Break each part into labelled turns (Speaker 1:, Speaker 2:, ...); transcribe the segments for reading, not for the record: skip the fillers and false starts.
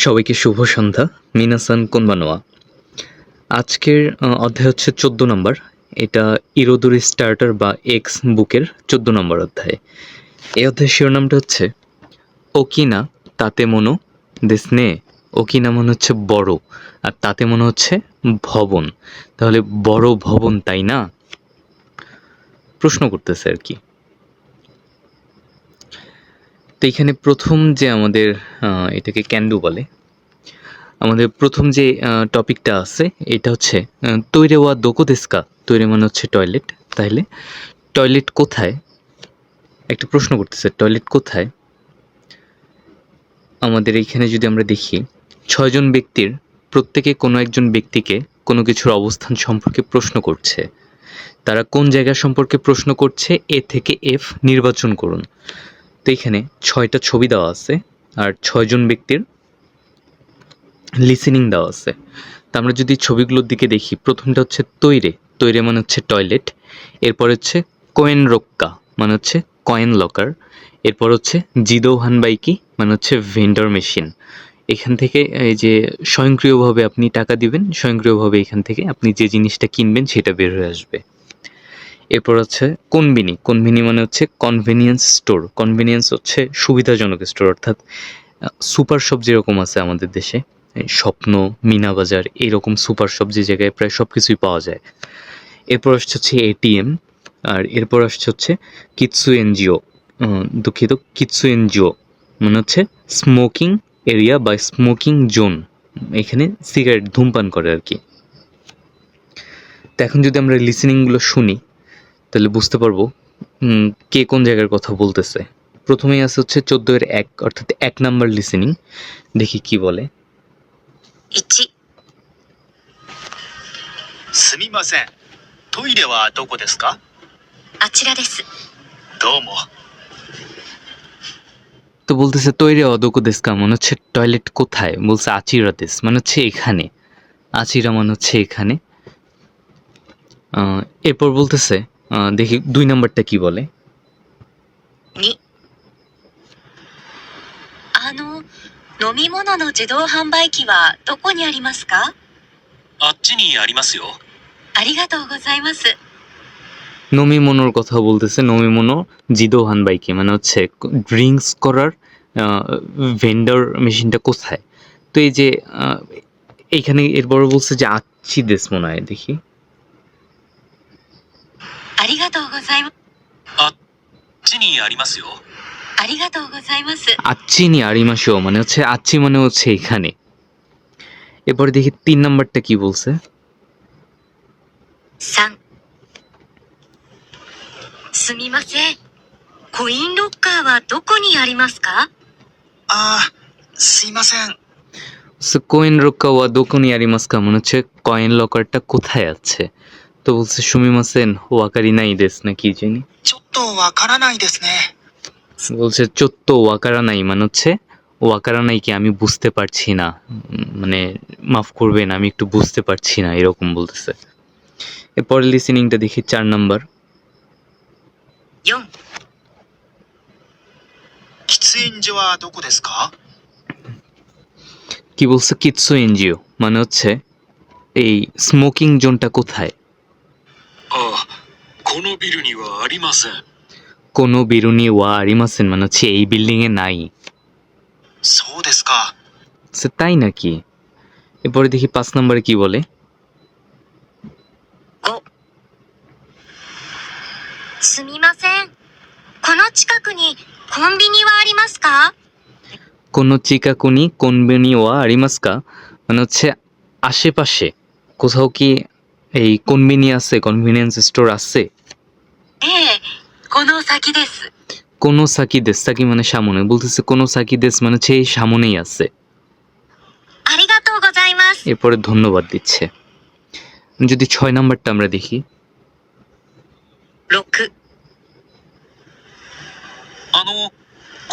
Speaker 1: সবাইকে শুভ সন্ধ্যা। মিনাসান কোনবানোয়া। আজকের অধ্যায় হচ্ছে 14 নম্বর। এটা ইরোদুরি স্টার্টার বা এক্স বুকের 14 নম্বর অধ্যায়। এই অধ্যায়ের শিরোনামটা হচ্ছে ওকিনা তাতে মনো দেসনে। ওকিনা মনে হচ্ছে বড়, আর তাতে মনে হচ্ছে ভবন। তাহলে বড় ভবন, তাই না? প্রশ্ন করতেছে আর কি। তো এখানে প্রথম যে আমাদের এটাকে ক্যান্ডু বলে, আমাদের প্রথম যে টপিকটা আছে এটা হচ্ছে তৈরে ওয়া দোকো দেস্কা। তৈরে মানে হচ্ছে টয়লেট। তাহলে টয়লেট কোথায়? একটা প্রশ্ন করতেছে, টয়লেট কোথায়? আমাদের এইখানে যদি আমরা দেখি, 6 জন ব্যক্তির প্রত্যেকে কোনো একজন ব্যক্তিকে কোনো কিছুর অবস্থান সম্পর্কে প্রশ্ন করছে। তারা কোন জায়গা সম্পর্কে প্রশ্ন করছে, এ থেকে এফ নির্বাচন করুন। তো এখানে 6টা ছবি দেওয়া আছে আর 6 জন ব্যক্তির লিসেনিং দেওয়া আছে। তো আমরা যদি ছবিগুলোর দিকে দেখি, প্রথমটা হচ্ছে তৈরে। তৈরে মানে হচ্ছে টয়লেট। এরপর হচ্ছে কয়েন রক্কা মানে হচ্ছে কয়েন লকার। এরপর হচ্ছে জিদো হানবাইকি মানে হচ্ছে ভেন্ডর মেশিন। এখান থেকে এই যে স্বয়ংক্রিয়ভাবে আপনি টাকা দিবেন, স্বয়ংক্রিয়ভাবে এখান থেকে আপনি যে জিনিসটা কিনবেন সেটা বের হয়ে আসবে। এরপর হচ্ছে কনভিনি। কনভিনি মানে হচ্ছে কনভেনিয়েন্স স্টোর। কনভেনিয়েন্স হচ্ছে সুবিধাজনক স্টোর, অর্থাৎ সুপার শপ যেরকম আছে আমাদের দেশে, স্বপ্ন, মিনা বাজার, এইরকম সুপার শপ যে জায়গায় প্রায় সব কিছুই পাওয়া যায়। এরপর আসছে হচ্ছে এটিএম, আর এরপর আসছে হচ্ছে কিৎসু এনজিও। দুঃখিত, কিৎসু এনজিও মানে হচ্ছে স্মোকিং এরিয়া বা স্মোকিং জোন। এখানে সিগারেট ধূমপান করে আর কি। তো এখন যদি আমরা লিসেনিংগুলো শুনি তাহলে বুঝতে পারবো কে কোন জায়গার কথা বলতেছে। প্রথমেই আছে হচ্ছে 14-1, অর্থাৎ 1 নাম্বার লিসেনিং। দেখি কি বলে।
Speaker 2: 1、
Speaker 3: すみません。トイレはどこですか？
Speaker 2: あちらです。
Speaker 3: どうも。
Speaker 1: তো বলতেছে তৈরি অদোকো দেস্কা মানে হচ্ছে টয়লেট কোথায়। বলছে আচিরা দেশ মানে হচ্ছে এখানে। আচিরা মানে হচ্ছে এখানে। এরপর বলতেছে দেখি 2 নাম্বারটা কি বলে।
Speaker 2: 2、飲み物の自動販売機はどこにありますか？
Speaker 3: あっちにありますよ。
Speaker 2: ありがとうございます。
Speaker 1: নমিমনোর কথা বলতেছে। নমিমনো জিদো হানবাইকি মানে হচ্ছে ড্রিঙ্কস করার ভেন্ডর মেশিনটা কোথায়। তো এই যে এইখানে এরপর বলছে যে আচ্ছি দেশ মনে হয়। দেখি
Speaker 2: ありがとうございます。
Speaker 3: あっちにありますよ。
Speaker 2: ありがとうございます。
Speaker 1: আচ্ছি নি আরিমাশো মানে হচ্ছে আচ্ছি মানে হচ্ছে এখানে। এরপরে দেখি 3 নাম্বারটা কি বলছে।
Speaker 2: 3、すみません。コインロッカーはどこにありますか？
Speaker 3: ああ、すいません。
Speaker 1: কোয়েন রোকা ওয়া দোকানি আরিমাস্কা মানে হচ্ছে কয়েন লকারটা কোথায় আছে। তো বলছে সুমিমাসেন ওয়াকারি নাই দেশ না কি জানি।
Speaker 3: ちょっとわからないですね。
Speaker 1: বলছে চোত্তো ওয়াকারা নাই মানে হচ্ছে ওয়াকারা নাই কি আমি বুঝতে পারছি না, মানে মাফ করবেন আমি একটু বুঝতে পারছি না, এরকম বলতেছে। এরপরে লিসেনিংটা দেখি 4 নাম্বার।
Speaker 2: 4、
Speaker 3: 喫煙所はどこですか？
Speaker 1: কি বলছে কিৎসু এনজিও মানে হচ্ছে এই স্মোকিং জোনটা কোথায়।
Speaker 3: ああ、このビルにはありません。
Speaker 1: কোনো বিরুনি ওয়া আরিমাসেন মানে হচ্ছে এই বিল্ডিং এ নাই।
Speaker 3: そうですか。
Speaker 1: তাই নাকি। এরপরে দেখি 5 নাম্বারে কি বলে।
Speaker 2: 5、すみません。この近くにコンビニはありますか？
Speaker 1: কোনো চিকাকুনি কোনবেনি ওয়া আরিমাস্কা মানে হচ্ছে আশেপাশে কোথাও কি এই কনভিনি আছে, কনভিনিয়েন্স স্টোর আছে।
Speaker 2: ええ、この先です。
Speaker 1: কোনো সাকি দেশ, সাকি মানে সামনে, বলতেছে কোনো সাকি দেশ মানে হচ্ছে এই সামনেই আছে।
Speaker 2: ありがとうございます。
Speaker 1: এরপরে ধন্যবাদ দিচ্ছে। যদি 6 নাম্বারটা আমরা দেখি।
Speaker 2: 6、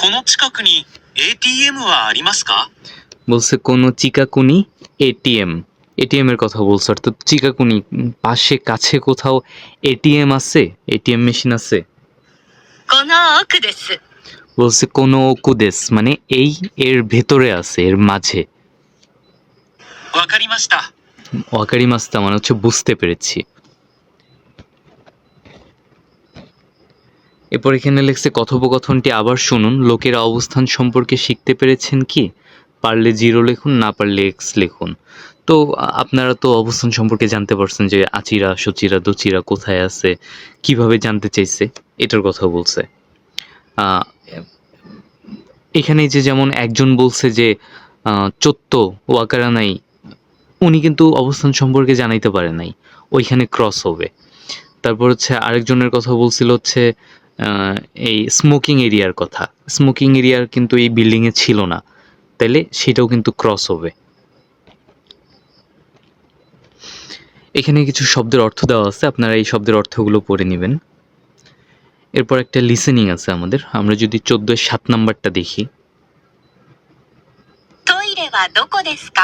Speaker 3: この近くに ATM はありますか？
Speaker 1: বলছে কোনো চিকাকুনি এটিএম, এটিএম এর কথা বলছে, অর্থাৎ চিকাকুনি পাশে কাছে কোথাও এটিএম আছে, এটিএম মেশিন আছে।
Speaker 2: この奥です。
Speaker 1: বলছে কোনো ওকুদেস মানে এই এর ভেতরে আছে, এর মাঝে।
Speaker 3: わかりました。
Speaker 1: ওয়াকারিমাস্তা মানে হচ্ছে বুঝতে পেরেছি। এরপর এখানে লেখছে কথোপকথনটি আবার শুনুন। লোকেরা অবস্থান সম্পর্কে শিখতে পেরেছেন কি? পারলে 0 লিখুন, না পারলে x লিখুন। তো আপনারা তো অবস্থান সম্পর্কে জানতে পারছেন যে আচিরা, সচিরা, দচিরা কোথায় আছে, কিভাবে জানতে চাইছে, এটার কথা বলছে। আহ, এখানে যে যেমন একজন বলছে যে চত্ত ওয়াকারা নাই, উনি কিন্তু অবস্থান সম্পর্কে জানাইতে পারে নাই, ওইখানে ক্রস হবে। তারপর হচ্ছে আরেকজনের কথা বলছিল হচ্ছে এই স্মোকিং এরিয়ার কথা। স্মোকিং এরিয়ার কিন্তু এই বিল্ডিংয়ে ছিল না, তাইলে সেটাও কিন্তু ক্রস হবে। এখানে কিছু শব্দের অর্থ দেওয়া আছে, আপনারা এই শব্দের অর্থগুলো পড়ে নেবেন। এরপর একটা লিসেনিং আছে আমাদের। আমরা যদি 14-7 নাম্বারটা দেখি।
Speaker 2: トイレはどこですか？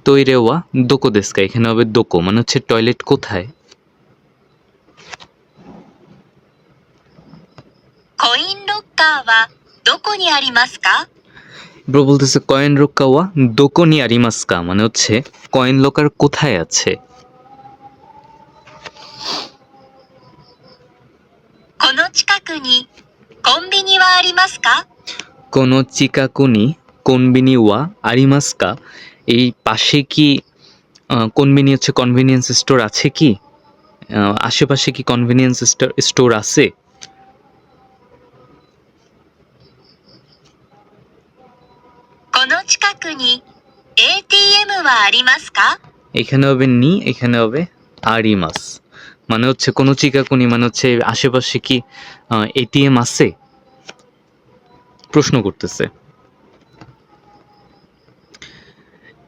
Speaker 1: তৈরে ওয়া দোকো দেস্কা, এখানে হবে দোকো মানে হচ্ছে টয়লেট কোথায়।
Speaker 2: コインロッカーはどこにありますか？
Speaker 1: এরপর বলতেছে কয়েন রোক্কা ওয়া দোকো নি আরিমাস্কা, মানে হচ্ছে কয়েন লকার কোথায় আছে।
Speaker 2: この近くにコンビニはありますか？
Speaker 1: কোনো চিকাকুনি কোনবিনি ওয়া আরিমাস্কা, এই পাশে কি কোনবিনি হচ্ছে কনভিনিয়েন্স স্টোর আছে কি? আশেপাশে কি কনভিনিয়েন্স স্টোর আছে?
Speaker 2: この近くに ATM はありますか？
Speaker 1: এখানে হবে নি, এখানে হবে আরিমাস, মানে হচ্ছে কোনো চিকাকুনি মানে হচ্ছে আশেপাশে কি এটিএম আছে, প্রশ্ন করতেছে।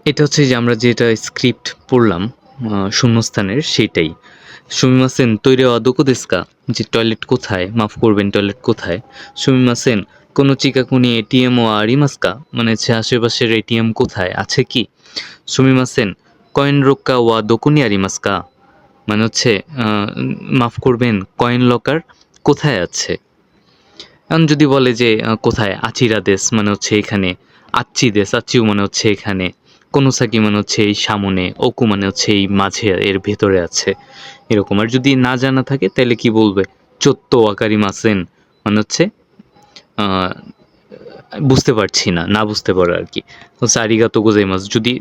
Speaker 1: এটা হচ্ছে যে আমরা যেটা স্ক্রিপ্ট পড়লাম শূন্যস্থানের, সেটাই। সুমিমাসেন তৈরি অদোকো দেস্কা, যে টয়লেট কোথায়, মাফ করবেন টয়লেট কোথায়। সুমিমাসেন কোনো চিকাকুনি এটিএম ও আরিমাস্কা, মানে হচ্ছে আশেপাশের এটিএম কোথায় আছে কি। সুমিমাসেন কয়েন রোক্কা ওয়া দোকুনি আরিমাস্কা, মানে হচ্ছে মাফ করবেন কয়েন লকার কোথায় আছে। এখন যদি বলে যে কোথায়, আচিরা দেশ মানে হচ্ছে এখানে, আচ্চি দেশ আচ্চিউ মানে হচ্ছে এখানে, কোনোসাকি মানে হচ্ছে এই সামনে, ওকু মানে হচ্ছে এই মাঝে এর ভেতরে আছে, এরকম। আর যদি না জানা থাকে তাহলে কি বলবে, চত্তো আকারি মাসেন মানে হচ্ছে বুঝতে পারছি না, না বুঝতে পারো আর কি। হচ্ছে আরিগাতো গোজাইমাস, যদি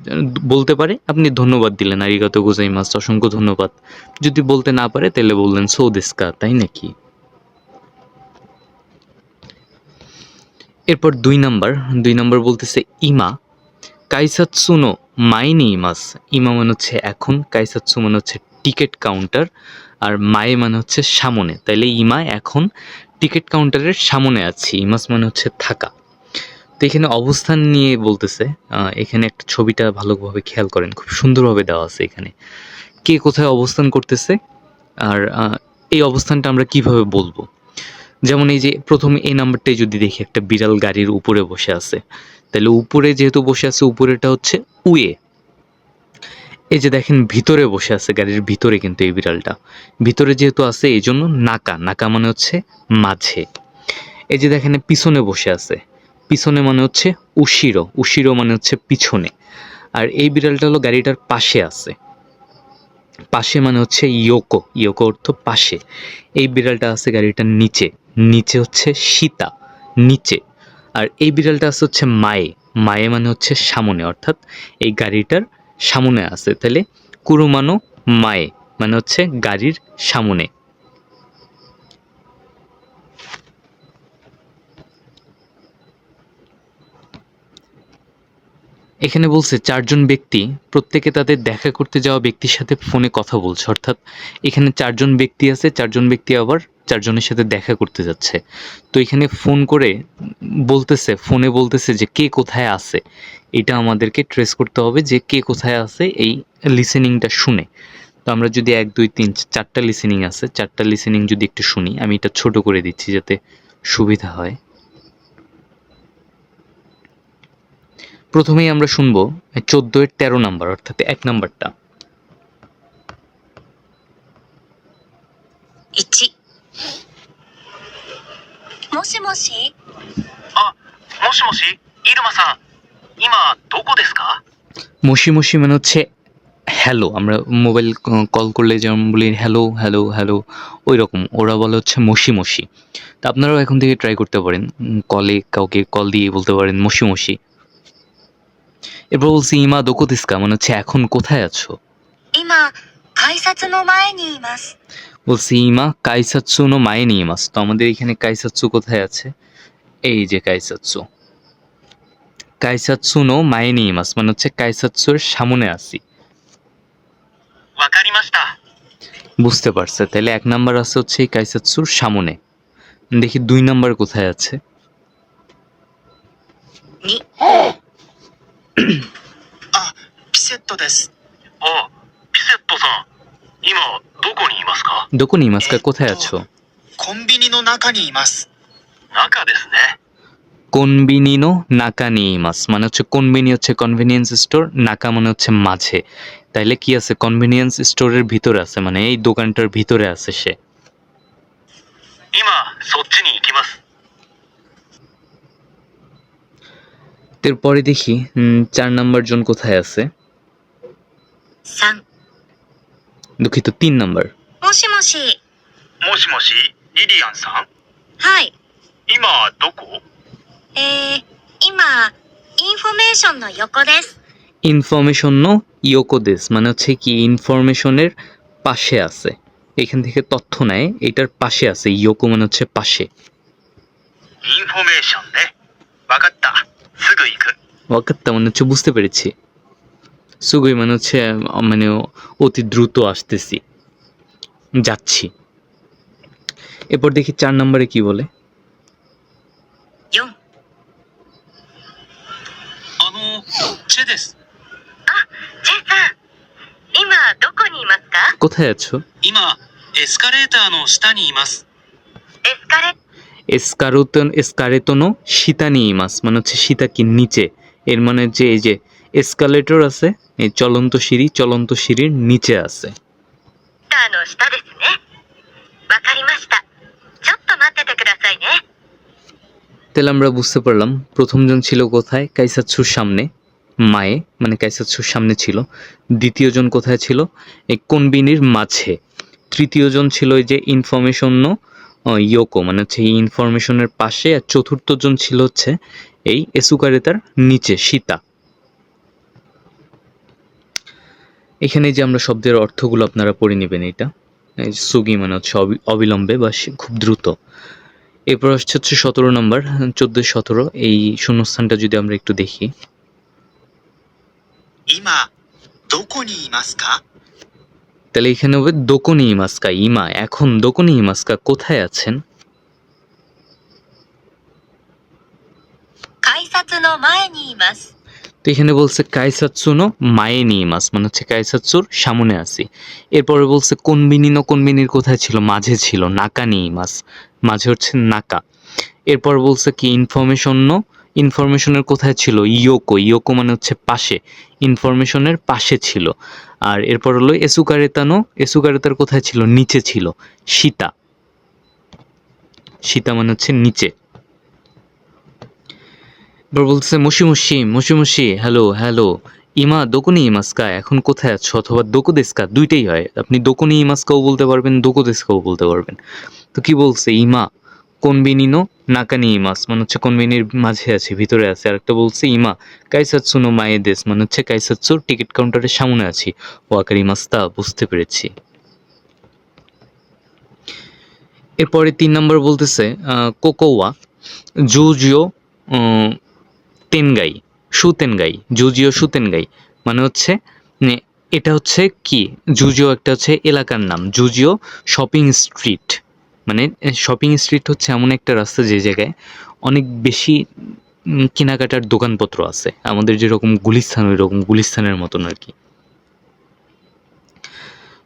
Speaker 1: বলতে পারে আপনি ধন্যবাদ দিলেন, আরিগাতো গোজাইমাস অসংখ্য ধন্যবাদ। যদি বলতে না পারে তাহলে বললেন সো দেস্কা, তাই নাকি। এরপর 2 নাম্বার বলতেছে ইমা কাইসাৎসুনো মাইনি ইমাস। ইমা মানে হচ্ছে এখন, কাইসাৎসু মানে হচ্ছে টিকিট কাউন্টার, আর মায়ে মানে হচ্ছে সামনে, তাইলে ইমা এখন টিকিট কাউন্টারের সামনে আছি, ইমাস মানে হচ্ছে থাকা। তো এখানে অবস্থান নিয়ে বলতেছে। এখানে একটা ছবিটা ভালোভাবে খেয়াল করেন, খুব সুন্দরভাবে দেওয়া আছে এখানে, কে কোথায় অবস্থান করতেছে আর এই অবস্থানটা আমরা কিভাবে বলবো। যেমন এই যে প্রথমে এই নাম্বারটাই যদি দেখি, একটা বিড়াল গাড়ির উপরে বসে আছে, তাহলে উপরে যেহেতু বসে আছে, উপরেটা হচ্ছে উয়ে। এই যে দেখেন ভিতরে বসে আছে, গাড়ির ভিতরে কিন্তু এই বিড়ালটা ভিতরে যেহেতু আছে এই জন্য নাকা, নাকা মানে হচ্ছে মাঝে। এই যে দেখেন পিছনে বসে আছে, পিছনে মানে হচ্ছে উশিরো, উশিরো মানে হচ্ছে পিছনে। আর এই বিড়ালটা হলো গাড়িটার পাশে আছে, পাশে মানে হচ্ছে ইয়োকো, ইয়োকো অর্থ পাশে। এই বিড়ালটা আছে গাড়িটার নিচে, নিচে হচ্ছে সীতা, নিচে। আর এই বিড়ালটা আছে হচ্ছে মায়ে, মায়ে মানে হচ্ছে সামনে, অর্থাৎ এই গাড়িটার সামনে আছে। তাহলে কুরুমানো মায়ে মানে হচ্ছে গাড়ির সামনে। এখানে বলছে 4 জন ব্যক্তি প্রত্যেকে তাদের দেখা করতে যাওয়া ব্যক্তির সাথে ফোনে কথা বলছে, অর্থাৎ এখানে 4 জন ব্যক্তি আছে, 4 জন ব্যক্তি আবার 4 জনের সাথে দেখা করতে যাচ্ছে। তো এখানে ফোন করে বলতেছে, ফোনে বলতেছে যে কে কোথায় আছে, এটা আমাদেরকে ট্রেস করতে হবে যে কে কোথায় আছে এই লিসেনিংটা শুনে। তো আমরা যদি 1 2 3 4টা লিসেনিং আছে, 4টা লিসেনিং যদি একটু শুনি, আমি এটা ছোট করে দিচ্ছি যাতে সুবিধা হয়। প্রথমেই আমরা শুনবো 14-13 নাম্বার, অর্থাৎ 1 নাম্বারটা।
Speaker 2: 1、もしもし、
Speaker 3: あ、もしもし、イルマさん、今どこですか？
Speaker 1: মশি মশি মানে হচ্ছে হ্যালো, আমরা মোবাইল কল করলে যেমন বলি হ্যালো হ্যালো হ্যালো, ওই রকম ওরা বলে হচ্ছে মশি মশি। তা আপনারাও এখন থেকে ট্রাই করতে পারেন, কলে কাউকে কল দিয়ে বলতে পারেন মশি মশি। এরপর বলছি ইমা দোকো দিস্কা, মানে হচ্ছে এখন কোথায় আছো।
Speaker 2: 今、改札の前にいます。
Speaker 1: বলছি ইমা কাইসাৎসু নো মায়ে নিয়ে মাস, তো আমাদের এখানে কাইসাৎসু কোথায় আছে, এই যে কাইসাৎসু। কাইসাৎসু নো মায়ে নিয়ে মাস মানে হচ্ছে কাইসাৎসুর সামনে আছি।
Speaker 3: わかりました。
Speaker 1: বুঝতে পারছে, তাহলে 1 নাম্বার আছে হচ্ছে এই কাইসাৎসুর সামনে। দেখি 2 নাম্বার কোথায় আছে।
Speaker 2: に、
Speaker 3: あ、ピセットです。あ、ピセットさん。今、どこにいますか？
Speaker 1: দোকো নিয়ে মাস কোথায় আছো।
Speaker 3: コンビニの中にいます。中ですね。
Speaker 1: কোনবিনিনো নাকা নিয়ে মাস মানে হচ্ছে কোনবিনি হচ্ছে কনভেনিয়েন্স স্টোর, নাকা মানে হচ্ছে মাঝে। তাইলে কি আছে, কনভেনিয়েন্স স্টোরের ভিতরে আছে, মানে এই দোকানটার ভিতরে আছে সে।
Speaker 3: 今、そっちに行きます。
Speaker 1: এরপরে দেখি 4 নাম্বার জন কোথায় আছে।
Speaker 2: 3、
Speaker 1: দুঃখিত 3 নাম্বার।
Speaker 2: もしもし。
Speaker 3: もしもし、リリアンさん。
Speaker 2: はい。
Speaker 3: 今、どこ？
Speaker 2: 今、インフォメーションの横です。
Speaker 1: ইনফরমেশন নো ইয়োকো দেস মানে হচ্ছে কি ইনফরমেশনের পাশে আছে, এখান থেকে তথ্য নেয়, এটার পাশে আছে। ইয়োকো মানে হচ্ছে পাশে।
Speaker 3: インフォメーションね。わかった。すぐ行く。
Speaker 1: ওয়াকাত্তা মানে হচ্ছে বুঝতে পেরেছি। সুগুই মানে হচ্ছে মানে অতি দ্রুত আসতেছি, যাচ্ছি। এরপর দেখি 4 নম্বরে কি বলে।
Speaker 2: 4、
Speaker 3: チェです。
Speaker 2: あ、チェさん。今、どこにいますか？
Speaker 1: কোথায় আছো।
Speaker 3: 今、エスカレーターの下にいます。
Speaker 2: エスカレ、
Speaker 1: এসকারেতনো সীতানি মাস মানে হচ্ছে সীতা কি নিচে, এর মানে যে এই যে এসকালেটর আছে, এই চলন্ত সিঁড়ি, চলন্ত সিঁড়ির নিচে আছে।
Speaker 2: ターの下ですね。わかりました。ちょっと待っててくださいね。
Speaker 1: তাহলে আমরা বুঝতে পারলাম প্রথমজন ছিল কোথায়, কাইসাৎসুর সামনে, মায়ে মানে কাইসাৎসুর সামনে ছিল। দ্বিতীয়জন কোথায় ছিল, এই কোনবিনির মাঝে। তৃতীয়জন ছিল এই যে ইনফরমেশন ইয়োকো মানে হচ্ছে এই ইনফরমেশনের পাশে। আর চতুর্থজন ছিল হচ্ছে এই এসুকারেতার নিচে, সীতা। এখানে যে আমরা শব্দের অর্থগুলো আপনারা পড়ে নেবেন, এটা সুগি মানে হচ্ছে অবিলম্বে বা খুব দ্রুত। এরপর আসছে হচ্ছে 17 নম্বর, 14-17 এই শূন্যস্থানটা যদি আমরা একটু দেখি।
Speaker 3: 今、どこにいますか？
Speaker 1: তাহলে এখানে হবে দোকনি ইমাস্কা, ইমা এখন দোকনি ইমাস্কা কোথায় আছেন।
Speaker 2: 改札の前にいます。
Speaker 1: তো এখানে বলছে কাইসাৎসুনো মায়ে নিয়ে মাস মানে হচ্ছে কাইসাৎসুর সামনে আছি। এরপরে বলছে কোনবিনিনো, কোনবিনির কোথায় ছিল, মাঝে ছিল, নাকা নিয়ে মাস মাঝে হচ্ছে নাকা। এরপর বলছে কি ইনফরমেশনের কোথায় ছিল, ইয়োকো, ইয়োকো মানে হচ্ছে পাশে, ইনফরমেশনের পাশে ছিল। আর এরপর হলো এসুকারেতানো, এসুকারেতার কোথায় ছিল, নিচে ছিল, সীতা, সীতা মানে হচ্ছে নিচে। এবার বলছে মশি মশি, মশি মশি, হ্যালো হ্যালো, ইমা দোকনি ইমাস্কা এখন কোথায় আছো, অথবা দোকো দেস্কা, দুইটাই হয়। আপনি দোকনি ইমাস্কাও বলতে পারবেন, দোকো দেস্কাও বলতে পারবেন। তো কি বলছে, ইমা কোনবিনিনো নাকানি ইমাস মানে হচ্ছে কোনবিনির মাঝে আছে, ভিতরে আছে। আরেকটা বলছে ইমা কাইসাৎসুনো মায়ে দেশ মানে হচ্ছে কাইসাৎসুর টিকিট কাউন্টারের সামনে আছি। ওয়াকারি মাস্তা বুঝতে পেরেছি। এরপরে 3 নম্বর বলতেছে কোকোয়া জুজিও তেনগাই সুতেনগাই, জুজিও সুতেনগাই মানে হচ্ছে এটা হচ্ছে কি, জুজিও একটা হচ্ছে এলাকার নাম, জুজিও শপিং স্ট্রিট মানে শপিং স্ট্রিট হচ্ছে এমন একটা রাস্তা যে জায়গায় অনেক বেশি কেনাকাটার দোকানপত্র আছে, আমাদের যেরকম গুলিস্তান ওই রকম গুলিস্তানের মতন আর কি।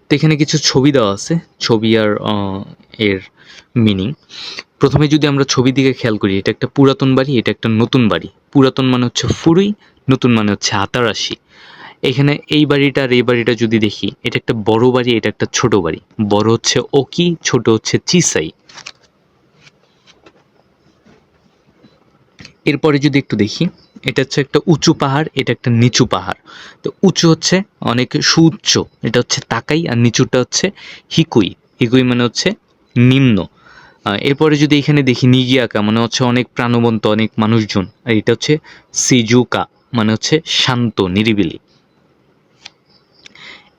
Speaker 1: তো এখানে কিছু ছবি দেওয়া আছে, ছবি আর এর মিনিং। প্রথমে যদি আমরা ছবির দিকে খেয়াল করি, এটা একটা পুরাতন বাড়ি, এটা একটা নতুন বাড়ি। পুরাতন মানে হচ্ছে ফুরুই, নতুন মানে হচ্ছে আতারাশি। এখানে এই বাড়িটা আর এই বাড়িটা যদি দেখি, এটা একটা বড় বাড়ি, এটা একটা ছোট বাড়ি। বড় হচ্ছে ওকি, ছোট হচ্ছে চিসাই। এরপরে যদি একটু দেখি এটা হচ্ছে একটা উঁচু পাহাড়, এটা একটা নিচু পাহাড়। তো উঁচু হচ্ছে অনেক সুউচ্চ, এটা হচ্ছে তাকাই, আর নিচুটা হচ্ছে হিকুই। হিকুই মানে হচ্ছে নিম্ন। এরপরে যদি এখানে দেখি নিগিয়াকা মানে হচ্ছে অনেক প্রাণবন্ত, অনেক মানুষজন। আর এটা হচ্ছে সিজুকা মানে হচ্ছে শান্ত, নিরিবিলি।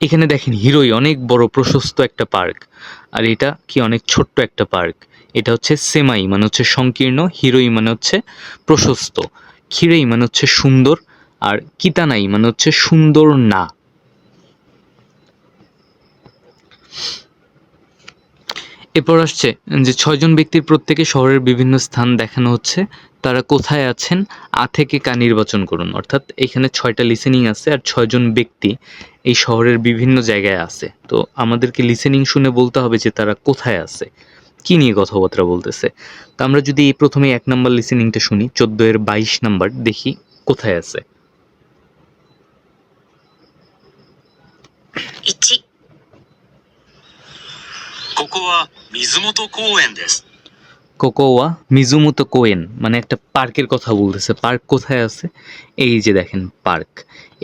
Speaker 1: এখানে দেখেন হিরোই অনেক বড় প্রশস্ত একটা পার্ক, আর এটা কি অনেক ছোট্ট একটা পার্ক। এটা হচ্ছে সেমাই মানে হচ্ছে সংকীর্ণ, হিরোই মানে হচ্ছে প্রশস্ত, খিরেই মানে হচ্ছে সুন্দর, আর কিতানাই মানে হচ্ছে সুন্দর না। এরপর আসছে যে 6 জন ব্যক্তির প্রত্যেকে শহরের বিভিন্ন স্থান দেখানো হচ্ছে, তারা কোথায় আছেন আ থেকে কা নির্বাচন করুন। অর্থাৎ এখানে 6টা লিসেনিং আছে আর 6জন ব্যক্তি এই শহরের বিভিন্ন জায়গায় আছে। তো আমাদেরকে লিসেনিং শুনে বলতে হবে যে তারা কোথায় আছে, কি নিয়ে কথাবার্তা বলতেছে। তো আমরা যদি এই প্রথমে 1 নম্বর লিসেনিংটা শুনি, 14-22 নাম্বার, দেখি কোথায় আছে।
Speaker 2: 1、
Speaker 3: ここは水元公園です。
Speaker 1: কোকোয়া মিজুমোতো কোয়েন মানে একটা পার্কের কথা বলতেছে। পার্ক কোথায় আছে? এই যে দেখেন পার্ক,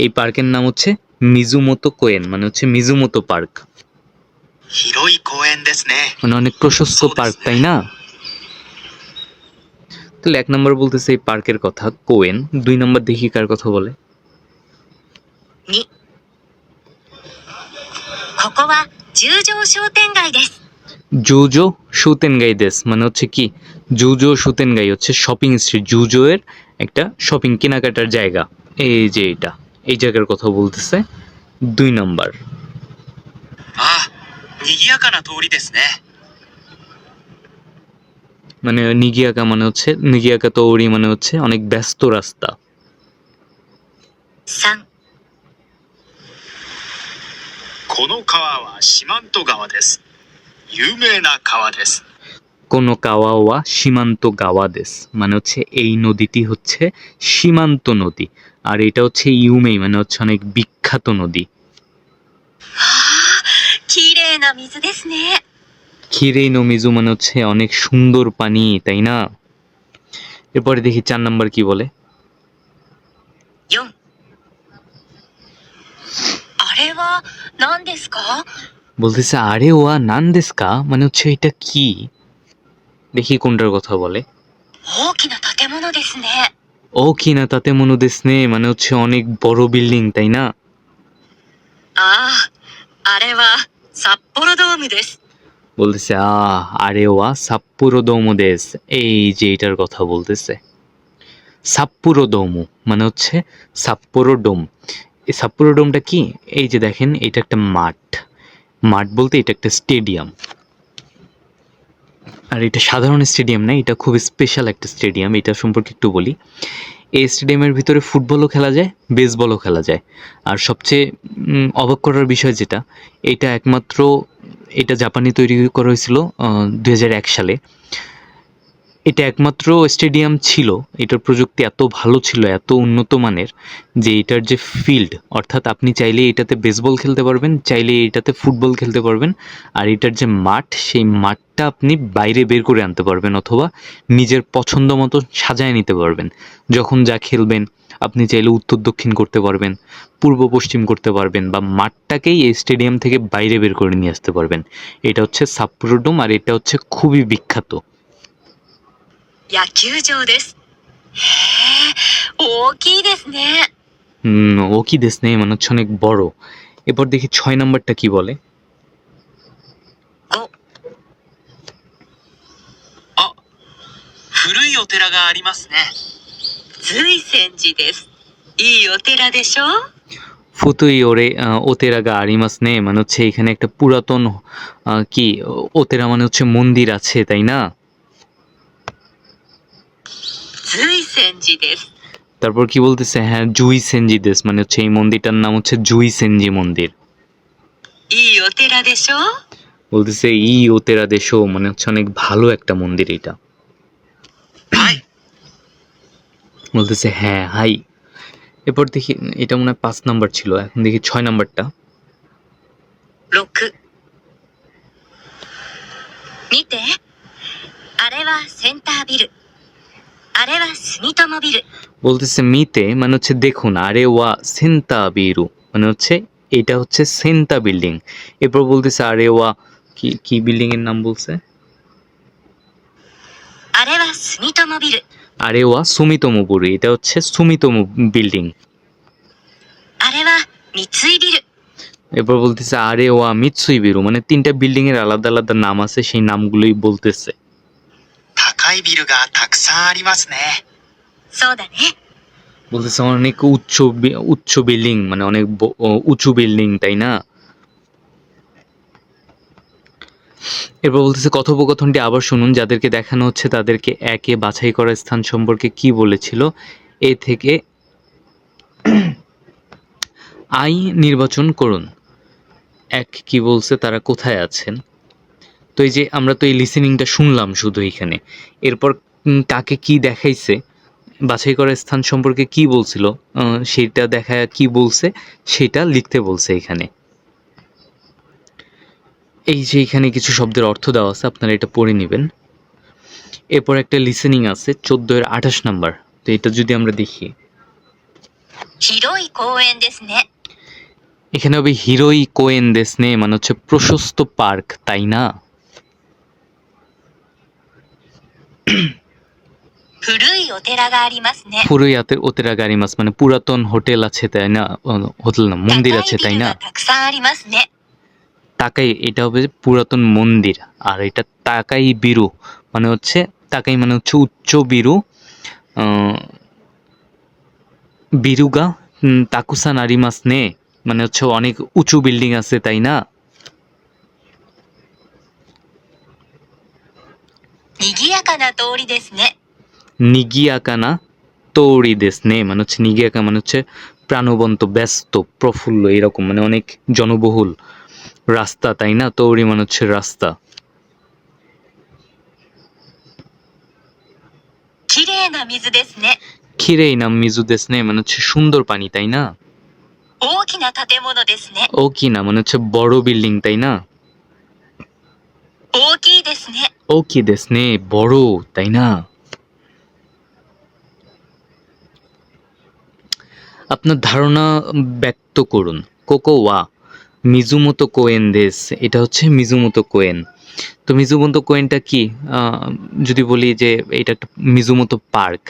Speaker 1: এই পার্কের নাম হচ্ছে মিজুমোতো কোয়েন মানে হচ্ছে মিজুমোতো পার্ক।
Speaker 3: 広い公園ですね。
Speaker 1: মানে অনেক প্রশস্ত পার্ক, তাই না? তাহলে 1 নম্বর বলতেছে এই পার্কের কথা কোয়েন। 2 নম্বর দেখি কার কথা বলে।
Speaker 2: 2、ここは十条商店街です。
Speaker 1: জুজো সুতেনগাই দেশ মানে হচ্ছে কি, জুজো সুতেনগাই হচ্ছে শপিং স্ট্রিট, জুজো এর একটা শপিং কেনাকাটার জায়গা। এই যে এটা, এই জায়গার কথা বলতেছে 2 নম্বর।
Speaker 3: ああ、賑やかな通りですね。
Speaker 1: মানে নিগিয়াকা মানে হচ্ছে, নিগিয়াকা তৌরি মানে হচ্ছে অনেক ব্যস্ত রাস্তা।
Speaker 2: 3、
Speaker 3: この川は四万十川です。有名な川です。
Speaker 1: কোনো কাওয়াওয়া সীমান্ত গাওয়া দেশ মানে হচ্ছে এই নদীটি হচ্ছে সীমান্ত নদী, আর এটা হচ্ছে ইউমেই মানে হচ্ছে অনেক বিখ্যাত নদী।
Speaker 2: 綺麗な水ですね。
Speaker 1: খিরেই নমিজু মানে হচ্ছে অনেক সুন্দর পানি, তাই না? এরপরে দেখি 4 নম্বর কি বলে।
Speaker 2: 4、あれは何ですか？
Speaker 1: বলতেছে আরে ওয়া নান দেস্কা মানে হচ্ছে এটা কি। দেখি কোনটার কথা বলে।
Speaker 2: 大きな建物ですね。
Speaker 1: ও কি না তাতে মনো দেশনে মানে হচ্ছে অনেক বড় বিল্ডিং, তাই না?
Speaker 2: ああ、あれは札幌ドームです。
Speaker 1: বলতেছে আরে ওয়া সাপ্পুরো দোমো দেশ, এই যে এটার কথা বলতেছে। সাপ্পুরো দোমো মানে হচ্ছে সাপ্পোরো ডোম। এই সাপ্পুরো ডোমটা কি? এই যে দেখেন এটা একটা মাঠ, মাঠ বলতে এটা একটা স্টেডিয়াম। আর এটা সাধারণ স্টেডিয়াম না, এটা খুব স্পেশাল একটা স্টেডিয়াম। এটা সম্পর্কে একটু বলি। এই স্টেডিয়ামের ভিতরে ফুটবলও খেলা যায়, বেসবলও খেলা যায়। আর সবচেয়ে অবাক করার বিষয় যেটা, এটা একমাত্র, এটা জাপানে তৈরি করা হয়েছিল 2001 সালে। এটা একমাত্র স্টেডিয়াম ছিল, এটার প্রযুক্তি এত ভালো ছিল, এত উন্নত মানের, যে এটার যে ফিল্ড, অর্থাৎ আপনি চাইলে এটাতে বেসবল খেলতে পারবেন, চাইলে এটাতে ফুটবল খেলতে পারবেন। আর এটার যে মাঠ, সেই মাঠটা আপনি বাইরে বের করে আনতে পারবেন, অথবা নিজের পছন্দ মতো সাজায় নিতে পারবেন। যখন যা খেলবেন আপনি চাইলে উত্তর দক্ষিণ করতে পারবেন, পূর্ব পশ্চিম করতে পারবেন, বা মাঠটাকেই এই স্টেডিয়াম থেকে বাইরে বের করে নিয়ে আসতে পারবেন। এটা হচ্ছে সাপ্পোরো ডোম, আর এটা হচ্ছে খুবই বিখ্যাত।
Speaker 2: 野球場です。へえ、大きいですね。
Speaker 1: ও কি দেশ নেই মানে হচ্ছে অনেক বড়। এরপর দেখি 6 নম্বরটা কি বলে।
Speaker 2: 5、
Speaker 3: あ、古いお寺がありますね。
Speaker 2: 随泉寺です。いいお寺でしょ？
Speaker 1: ফুতুই ওরে ওতেরাগা আরিমাস নে মানে হচ্ছে এখানে একটা পুরাতন কি ওতেরা মানে হচ্ছে মন্দির আছে, তাই না?
Speaker 2: 随泉寺です。
Speaker 1: তারপর কি বলতেছে, হ্যাঁ জুই সেনজি দেশ মানে হচ্ছে এই মন্দিরটার নাম হচ্ছে জুই সেনজি মন্দির।
Speaker 2: いいお寺でしょ？
Speaker 1: বলতেছে ই ওতেরা দেশো মানে হচ্ছে অনেক ভালো একটা মন্দির এটা।
Speaker 3: はい。
Speaker 1: বলতেছে হ্যাঁ হাই। এরপর দেখি এটা মনে হয় 5 নম্বর ছিল, এখন দেখি 6 নম্বরটা।
Speaker 2: 6、見て。あれはセンタービル。あれは住友ビル。
Speaker 1: বলতেছে মিতে মানে হচ্ছে দেখুন, আরে ওয়া সেন্তা বিরু মানে হচ্ছে এটা হচ্ছে সেন্তা বিল্ডিং। এরপর বলতেছে আরে ওয়া কি কি বিল্ডিং এর নাম বলছে?
Speaker 2: あれは住友ビル。
Speaker 1: আরে ওয়া সুমিতোমো বুরু, এটা হচ্ছে সুমিতোমো বিল্ডিং।
Speaker 2: あれは三井ビル。
Speaker 1: এরপর বলতেছে আরে ওয়া মিৎসুই বিরু, মানে তিনটা বিল্ডিং এর আলাদা আলাদা নাম আছে, সেই নামগুলোই বলতেছে।
Speaker 3: 高いビルがたくさんありますね。
Speaker 2: そうだね。
Speaker 1: বলতেছে অনেক উচ্চ বিল্ডিং মানে অনেক উঁচু বিল্ডিং, তাই না? এরপর বলতেছে কথোপকথনটি আবার শুনুন, যাদেরকে দেখানো হচ্ছে তাদেরকে একে বাছাই করা স্থান সম্পর্কে কি বলেছিল। এ থেকে আই নির্বাচন করুন। এক কি বলছে, তারা কোথায় আছেন। তো এই যে আমরা তো এই লিসেনিংটা শুনলাম শুধু এখানে, এরপর কাকে কি দেখাইছে, বাছাই করা স্থান সম্পর্কে কি বলছিল, সেটা দেখায় কি বলছে সেটা লিখতে বলছে এখানে। এই যে এখানে কিছু শব্দের অর্থ দেওয়া আছে, আপনারা এটা পড়ে নেবেন। এরপর একটা লিসেনিং আছে 14-28 নাম্বার। তো এটা যদি আমরা দেখি,
Speaker 2: 広い公園ですね。
Speaker 1: এখানে হবে হিরোই কোয়েন দেসনে মানে হচ্ছে প্রশস্ত পার্ক, তাই না?
Speaker 2: 古いお寺がありますね。
Speaker 1: ফুরুয়াতের ওতেরা গারিমাস মানে পুরাতন হোটেল আছে, তাই না? হোটেল না,
Speaker 2: 高
Speaker 1: মন্দির
Speaker 2: い
Speaker 1: আছে,
Speaker 2: ビ
Speaker 1: তাই
Speaker 2: ル
Speaker 1: না?
Speaker 2: がたくさんありますね。
Speaker 1: তাকাই, এটা হবে পুরাতন মন্দির। আর এটা তাকাই বিরু মানে হচ্ছে, তাকাই মানে হচ্ছে উচ্চ বিরু, বিরুগা তাকুসান আরিমাস নে মানে হচ্ছে অনেক উঁচু বিল্ডিং আছে, তাই না?
Speaker 2: 賑やかな通りですね。
Speaker 1: নিগিয়াকানা তৌরি দেসনে মানে হচ্ছে নিগিয়াকা মানে হচ্ছে প্রাণবন্ত, ব্যস্ত, প্রফুল্ল, এরকম মানে অনেক জনবহুল রাস্তা, তাই না? তৌরি মানে হচ্ছে রাস্তা।
Speaker 2: 綺麗な水ですね。
Speaker 1: খিরেই নাম মিজু দেসনে মানে হচ্ছে সুন্দর পানি, তাই না?
Speaker 2: 大きな建物ですね。
Speaker 1: ও কি না মানে হচ্ছে বড় বিল্ডিং, তাই না?
Speaker 2: 大きいですね。
Speaker 1: ও কি দেসনে বড়, তাই না? আপনার ধারণা ব্যক্ত করুন। কোকো ওয়া মিজুমোতো কোয়েন দেস, এটা হচ্ছে মিজুমোতো কোয়েন। তো মিজুমোতো কোয়েনটা কি? যদি বলি যে এটা একটা মিজুমোতো পার্ক,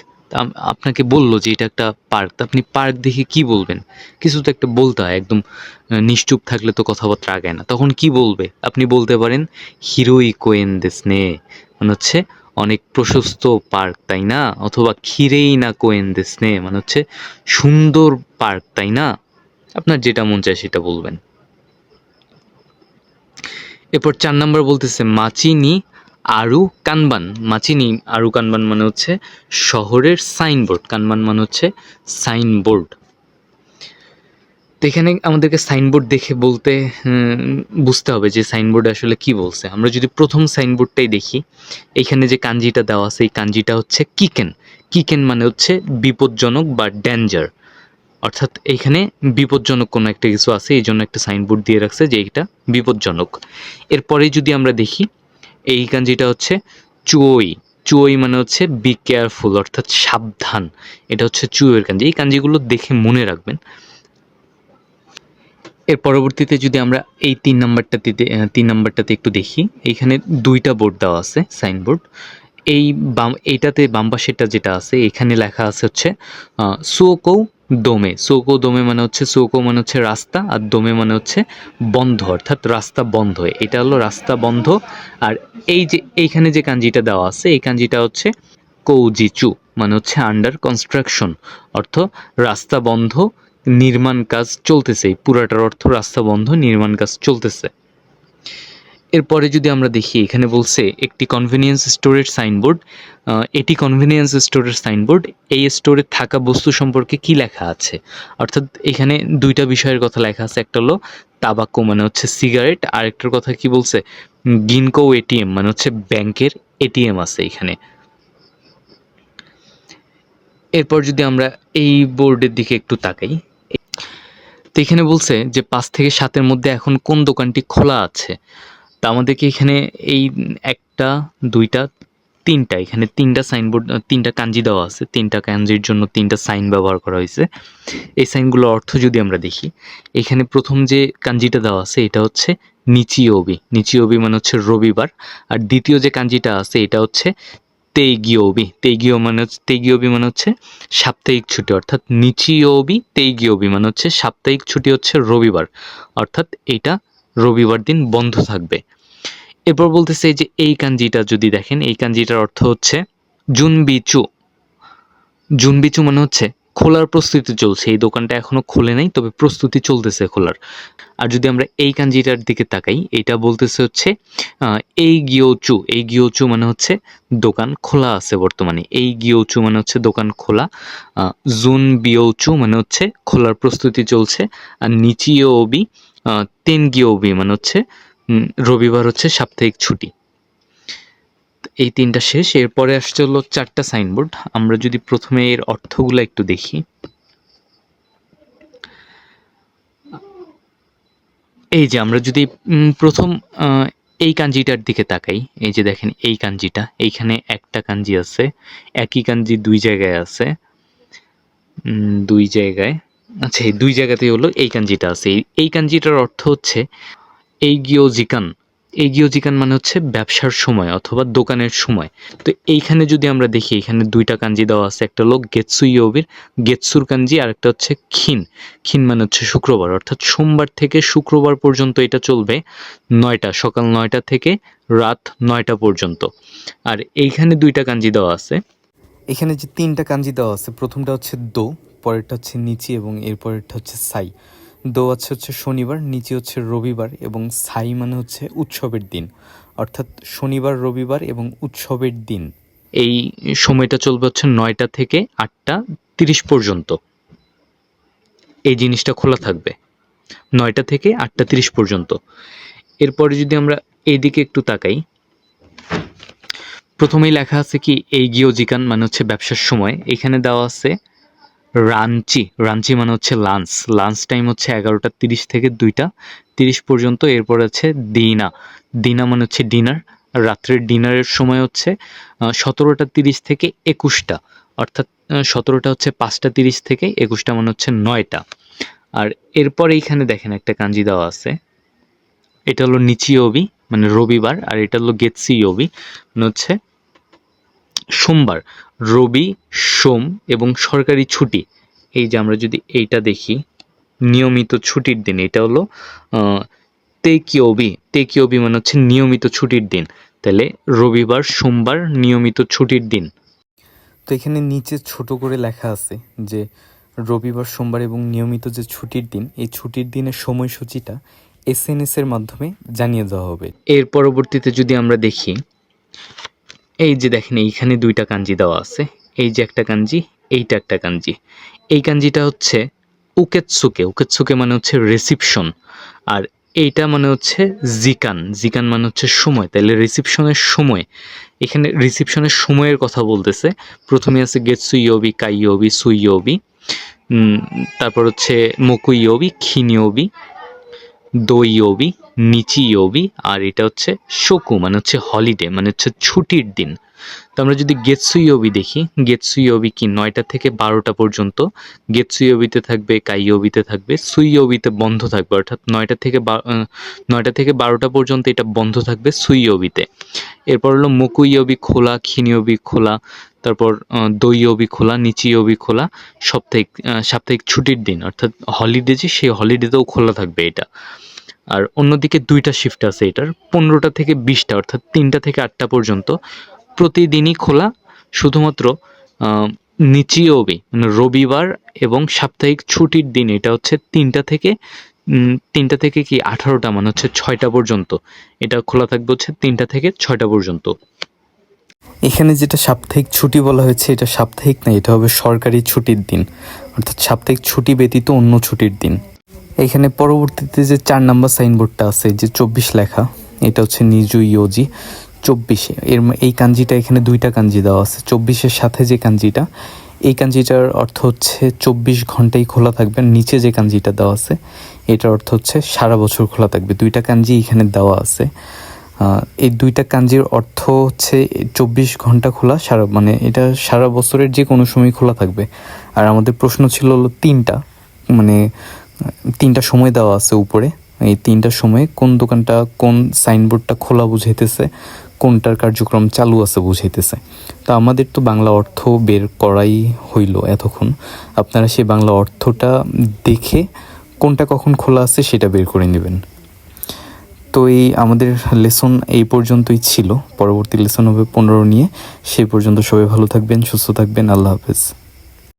Speaker 1: আপনাকে বললো যে এটা একটা পার্ক, তো আপনি পার্ক দেখে কি বলবেন? কিছু তো একটা বলতে হয়, একদম নিশ্চুপ থাকলে তো কথাবার্তা আগায় না। তখন কি বলবে? আপনি বলতে পারেন হিরোই কোয়েন দেসনে মানে হচ্ছে অনেক প্রশস্ত পার্ক, তাই না? অথবা খিরেই না কোয়েন দেসনে মানে হচ্ছে সুন্দর পার্ক, তাই না? আপনার যেটা মন চায় সেটা বলবেন। এরপর 4 নাম্বার বলতেছে মাচিনি আরু কানবান। মাচিনি আরু কানবান মানে হচ্ছে শহরের সাইনবোর্ড, কানবান মানে হচ্ছে সাইনবোর্ড। তো এখানে আমাদেরকে সাইনবোর্ড দেখে বলতে বুঝতে হবে যে সাইনবোর্ডে আসলে কি বলছে। আমরা যদি প্রথম সাইনবোর্ডটাই দেখি, এইখানে যে কাঞ্জিটা দেওয়া আছে এই কাঞ্জিটা হচ্ছে কিকেন। কিকেন মানে হচ্ছে বিপজ্জনক বা ডেঞ্জার, অর্থাৎ এইখানে বিপজ্জনক কোনো একটা কিছু আছে, এই জন্য একটা সাইনবোর্ড দিয়ে রাখছে যে এটা বিপজ্জনক। এরপরে যদি আমরা দেখি, এই কাঞ্জিটা হচ্ছে চুয়োই। চুয়োই মানে হচ্ছে বি কেয়ারফুল, অর্থাৎ সাবধান। এটা হচ্ছে চুয়োর কাঞ্জি। এই কাঞ্জিগুলো দেখে মনে রাখবেন। এর পরবর্তীতে যদি আমরা এই 3 নাম্বারটাতে একটু দেখি, এইখানে 2টা বোর্ড দেওয়া আছে, সাইনবোর্ড। এইটাতে বাম পাশেরটা যেটা আছে এখানে লেখা আছে হচ্ছে সুওকো দোমে। সুওকো দোমে মানে হচ্ছে, সুওকো মানে হচ্ছে রাস্তা, আর দোমে মানে হচ্ছে বন্ধ, অর্থাৎ রাস্তা বন্ধ। এটা হলো রাস্তা বন্ধ। আর এই যে এইখানে যে কাঞ্জিটা দেওয়া আছে এই কাঞ্জিটা হচ্ছে কৌজিচু মানে হচ্ছে আন্ডার কনস্ট্রাকশন, অর্থ রাস্তা বন্ধ, নির্মাণ কাজ চলতেছে। পুরাটার অর্থ রাস্তা বন্ধ, নির্মাণ কাজ চলতেছে। এরপরে যদি আমরা দেখি, এখানে বলছে একটি কনভেনিয়েন্স স্টোরের সাইনবোর্ড। এটি কনভেনিয়েন্স স্টোরের সাইনবোর্ড। এই স্টোরে থাকা বস্তু সম্পর্কে কি লেখা আছে? অর্থাৎ এখানে 2টা বিষয়ের কথা লেখা আছে। একটা হলো তাবাকো মানে হচ্ছে সিগারেট, আর একটার কথা কি বলছে? গিনকো এটিএম মানে হচ্ছে ব্যাংকের এটিএম আছে এখানে। এরপর যদি আমরা এই বোর্ডের দিকে একটু তাকাই, তো এখানে বলছে যে 5 থেকে 7-এর মধ্যে এখন কোন দোকানটি খোলা আছে। তা আমাদেরকে এখানে এই 1টা 2টা তিনটা, এখানে তিনটা সাইনবোর্ড, তিনটা কাঞ্জি দেওয়া আছে, তিনটা কাঞ্জির জন্য তিনটা সাইন ব্যবহার করা হয়েছে। এই সাইনগুলোর অর্থ যদি আমরা দেখি, এখানে প্রথম যে কাঞ্জিটা দেওয়া আছে এটা হচ্ছে নিচিওবি, নিচিওবি মানে হচ্ছে রবিবার। আর দ্বিতীয় যে কাঞ্জিটা আছে এটা হচ্ছে তেইগিওবি, তেইগিওবি মানে হচ্ছে সাপ্তাহিক ছুটি, অর্থাৎ নিচিওবি তেইগিওবি মানে হচ্ছে সাপ্তাহিক ছুটি হচ্ছে রবিবার, অর্থাৎ এটা রবিবার দিন বন্ধ থাকবে। এরপর বলতেছে যে এই কাঞ্জিটা যদি দেখেন, এই কাঞ্জিটার অর্থ হচ্ছে জুনবিচু, জুনবিচু মানে হচ্ছে খোলার প্রস্তুতি চলছে, এই দোকানটা এখনো খোলে নাই তবে প্রস্তুতি চলতেছে খোলার। আর যদি আমরা এই কাঞ্জিটার দিকে তাকাই, এটা বলতেছে হচ্ছে এই গিয়োচু, এই গিয়োচু মানে হচ্ছে দোকান খোলা আছে বর্তমানে, এই গিয়োচু মানে হচ্ছে দোকান খোলা, জুন বিয়োচু মানে হচ্ছে খোলার প্রস্তুতি চলছে, আর নিচিওবি তেন গিয়োবি মানে হচ্ছে রবিবার হচ্ছে সাপ্তাহিক ছুটি। এই তিনটা শেষ, এরপরে আসছে হলো চারটা সাইনবোর্ড। আমরা যদি প্রথমে এর অর্থগুলো একটু দেখি, এই যে আমরা যদি প্রথম এই কাঞ্জিটার দিকে তাকাই, এই যে দেখেন এই কাঞ্জিটা, এইখানে একটা কাঞ্জি আছে, একই কাঞ্জি দুই জায়গায় আছে, দুই জায়গায়, আচ্ছা এই দুই জায়গাতেই হলো এই কাঞ্জিটা আছে। এই কাঞ্জিটার অর্থ হচ্ছে এই গিয়োজিকান, এই গিয়োজিকান মানে হচ্ছে ব্যবসার সময় অথবা দোকানের সময়। তো এইখানে যদি আমরা দেখি, এখানে দুইটা কাঞ্জি দেওয়া আছে, একটা হলো গেতসুইওবির গেতসুর কাঞ্জি, আর একটা হচ্ছে খিন, খিন মানে হচ্ছে শুক্রবার, অর্থাৎ সোমবার থেকে শুক্রবার পর্যন্ত এটা চলবে 9টা, সকাল 9টা থেকে রাত 9টা পর্যন্ত। আর এইখানে দুইটা কাঞ্জি দেওয়া আছে,
Speaker 4: এখানে যে তিনটা কাঞ্জি দেওয়া আছে, প্রথমটা হচ্ছে দো, পরেরটা হচ্ছে নিচি এবং এরপরেরটা হচ্ছে সাই। দো হচ্ছে শনিবার, নিচি হচ্ছে রবিবার এবং সাই মানে হচ্ছে উৎসবের দিন, অর্থাৎ শনিবার রবিবার এবং উৎসবের দিন।
Speaker 1: এই সময়টা চলবে হচ্ছে 9টা থেকে 8টা 30 পর্যন্ত, এই জিনিসটা খোলা থাকবে 9টা থেকে 8টা 30 পর্যন্ত। এরপরে যদি আমরা এইদিকে একটু তাকাই, প্রথমেই লেখা আছে কি এই গিয়োজিকান মানে হচ্ছে ব্যবসার সময়, এখানে দেওয়া আছে রাঞ্চি, রাঞ্চি মানে হচ্ছে লাঞ্চ, লাঞ্চ টাইম হচ্ছে 11টা 30 থেকে 2টা 30 পর্যন্ত। এরপর আছে দিনা, দিনা মানে হচ্ছে ডিনার, রাত্রের ডিনারের সময় হচ্ছে 17টা 30 থেকে 21টা, অর্থাৎ 17টা হচ্ছে 5টা 30 থেকে 21টা মানে হচ্ছে 9টা। আর এরপর এইখানে দেখেন একটা কাঞ্জি দেওয়া আছে, এটা হলো নিচিওবি মানে রবিবার, আর এটা হলো গেতসুইওবি মানে হচ্ছে সোমবার, রবি সোম এবং সরকারি ছুটি। এই যে আমরা যদি এইটা দেখি, নিয়মিত ছুটির দিন, এটা হলো তেকিওবি, তেকিওবি মানে হচ্ছে নিয়মিত ছুটির দিন, তাহলে রবিবার সোমবার নিয়মিত ছুটির দিন।
Speaker 4: তো এখানে নিচে ছোট করে লেখা আছে যে রবিবার সোমবার এবং নিয়মিত যে ছুটির দিন, এই ছুটির দিনের সময়সূচিটা SNS এর মাধ্যমে জানিয়ে দেওয়া হবে।
Speaker 1: এর পরবর্তীতে যদি আমরা দেখি, এই যে দেখেন এইখানে দুইটা কাঞ্জি দেওয়া আছে, এই যে একটা কাঞ্জি, এইটা একটা কাঞ্জি। এই কাঞ্জিটা হচ্ছে উকেতসুকে, উকেতসুকে মানে হচ্ছে রিসিপশন, আর এইটা মানে হচ্ছে জিকান, জিকান মানে হচ্ছে সময়, তাহলে রিসিপশনের সময়, এখানে রিসিপশনের সময়ের কথা বলতেছে। প্রথমে আছে গেতসুইওবি, কাইওবি, সুইওবি, তারপর হচ্ছে মকুইওবি, খিনিওবি, দইওবি, নিচিওবি, আর এটা হচ্ছে শোকু মানে হচ্ছে হলিডে মানে হচ্ছে ছুটির দিন। তো আমরা যদি গেতসুইওবি দেখি, গেতসুইওবি কি 9টা থেকে 12টা পর্যন্ত, গেতসুইওবিতে থাকবে, কাইওবিতে থাকবে, সুইওবিতে বন্ধ থাকবে, অর্থাৎ 9টা থেকে 12টা পর্যন্ত এটা বন্ধ থাকবে সুইওবিতে। এরপর হলো মকুইওবি খোলা, খিনিওবি খোলা, তারপর দইওবি খোলা, নিচিওবি খোলা, সাপ্তাহিক ছুটির দিন অর্থাৎ হলিডে, যে সেই হলিডেতেও খোলা থাকবে এটা। আর অন্যদিকে দুইটা শিফট আছে এটার, 15টা থেকে 20টা অর্থাৎ 3টা থেকে 8টা পর্যন্ত প্রতিদিনই খোলা, শুধুমাত্র নিচিওবি মানে রবিবার এবং সাপ্তাহিক ছুটির দিন এটা হচ্ছে 3টা থেকে কি 18টা মানে হচ্ছে 6টা পর্যন্ত, এটা খোলা থাকবে হচ্ছে 3টা থেকে 6টা পর্যন্ত।
Speaker 4: এখানে যেটা সাপ্তাহিক ছুটি বলা হয়েছে, এটা সাপ্তাহিক না, এটা হবে সরকারি ছুটির দিন, অর্থাৎ সাপ্তাহিক ছুটি ব্যতীত অন্য ছুটির দিন। এখানে পরবর্তীতে যে 4 নম্বর সাইনবোর্ডটা আছে, যে 24 লেখা, এটা হচ্ছে নিজু ইয়োজি 24। এই কাঞ্জিটা এখানে দুইটা কাঞ্জি দেওয়া আছে, 24-এর সাথে যে কাঞ্জিটা, এই কাঞ্জিটার অর্থ হচ্ছে 24 ঘন্টাই খোলা থাকবে। নিচে যে কাঞ্জিটা দেওয়া আছে, এটার অর্থ হচ্ছে সারা বছর খোলা থাকবে। দুইটা কাঞ্জি এখানে দেওয়া আছে। এই দুইটা কাঞ্জির অর্থ হচ্ছে 24 ঘন্টা খোলা, এটা সারা বছরের যে কোনো সময় খোলা থাকবে। আর আমাদের প্রশ্ন ছিল হলো তিনটা সময় দেওয়া আছে উপরে। এই 3টা সময়ে কোন দোকানটা, কোন সাইনবোর্ডটা খোলা বুঝাইতেছে, কোনটার কার্যক্রম চালু আছে বুঝাইতেছে। তো আমাদের তো বাংলা অর্থ বের করাই হইল এতক্ষণ। আপনারা সেই বাংলা অর্থটা দেখে কোনটা কখন খোলা আছে সেটা বের করে নেবেন। তো আমাদের লেসন এই পর্যন্তই ছিল। পরবর্তী লেসন হবে 15 নিয়ে। সেই পর্যন্ত সবাই ভালো থাকবেন, সুস্থ থাকবেন। আল্লাহ হাফেজ।